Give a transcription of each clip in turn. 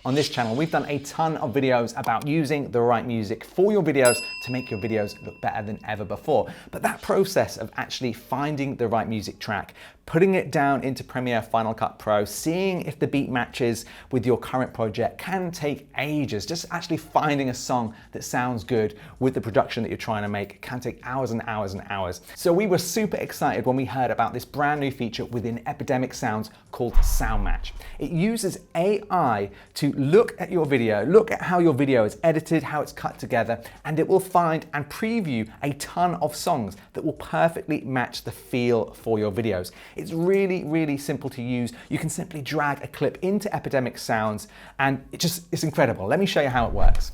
On this channel, we've done a ton of videos about using the right music for your videos to make your videos look better than ever before. But that process of actually finding the right music track, putting it down into Premiere Final Cut Pro, seeing if the beat matches with your current project can take ages. Just actually finding a song that sounds good with the production that you're trying to make can take hours and hours and hours. So we were super excited when we heard about this brand new feature within Epidemic Sounds called Sound Match. It uses AI to look at your video, look at how your video is edited, how it's cut together, and it will find and preview a ton of songs that will perfectly match the feel for your videos. It's really, really simple to use. You can simply drag a clip into Epidemic Sounds and it's incredible. Let me show you how it works.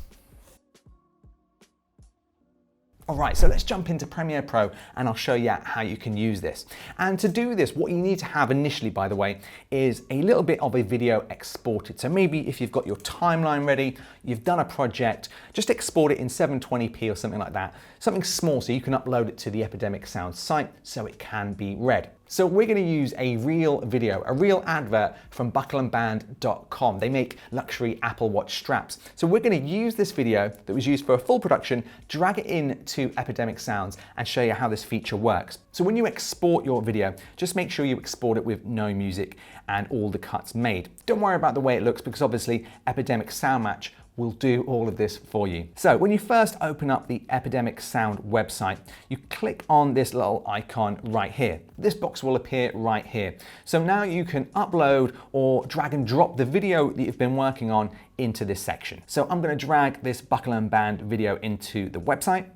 All right, so let's jump into Premiere Pro and I'll show you how you can use this. And to do this, what you need to have initially, by the way, is a little bit of a video exported. So maybe if you've got your timeline ready, you've done a project, just export it in 720p or something like that. Something small so you can upload it to the Epidemic Sound site so it can be read. So we're going to use a real video, a real advert from buckleandband.com. They make luxury Apple Watch straps. So we're going to use this video that was used for a full production, drag it into Epidemic Sounds and show you how this feature works. So when you export your video, just make sure you export it with no music and all the cuts made. Don't worry about the way it looks because obviously Epidemic Sound Match will do all of this for you. So when you first open up the Epidemic Sound website, you click on this little icon right here. This box will appear right here. So now you can upload or drag and drop the video that you've been working on into this section. So I'm going to drag this Buckle and Band video into the website.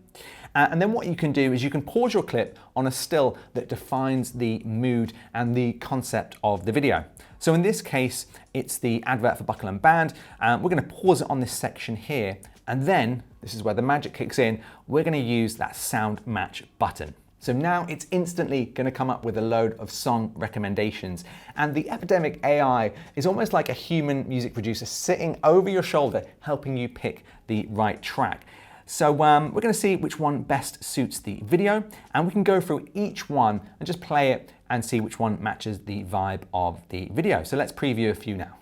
And then what you can do is you can pause your clip on a still that defines the mood and the concept of the video. So in this case, it's the advert for Buckle and Band. We're going to pause it on this section here. And then, this is where the magic kicks in, we're going to use that sound match button. So now it's instantly going to come up with a load of song recommendations. And the Epidemic AI is almost like a human music producer sitting over your shoulder, helping you pick the right track. So we're going to see which one best suits the video, and we can go through each one and just play it and see which one matches the vibe of the video. So let's preview a few now.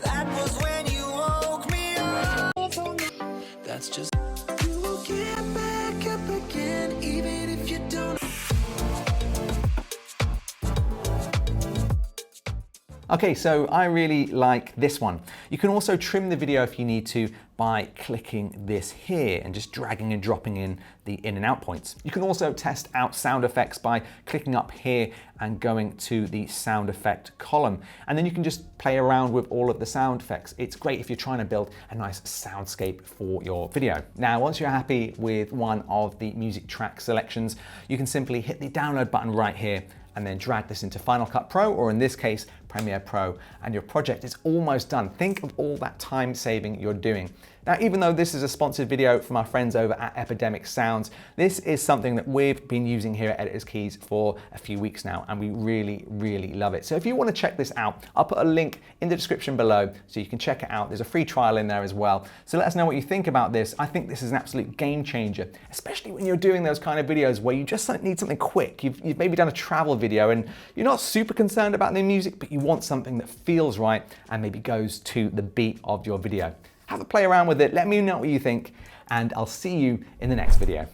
That was when you woke me up. That's just you will get back up again, even if you don't. Okay, so I really like this one. You can also trim the video if you need to by clicking this here and just dragging and dropping in the in and out points. You can also test out sound effects by clicking up here and going to the sound effect column. And then you can just play around with all of the sound effects. It's great if you're trying to build a nice soundscape for your video. Now, once you're happy with one of the music track selections, you can simply hit the download button right here and then drag this into Final Cut Pro, or in this case, Premiere Pro, and your project is almost done. Think of all that time saving you're doing. Now, even though this is a sponsored video from our friends over at Epidemic Sounds, this is something that we've been using here at Editor's Keys for a few weeks now, and we really, really love it. So if you want to check this out, I'll put a link in the description below so you can check it out. There's a free trial in there as well. So let us know what you think about this. I think this is an absolute game changer, especially when you're doing those kind of videos where you just need something quick. You've maybe done a travel video and you're not super concerned about the music, but you want something that feels right and maybe goes to the beat of your video. Have a play around with it, let me know what you think, and I'll see you in the next video.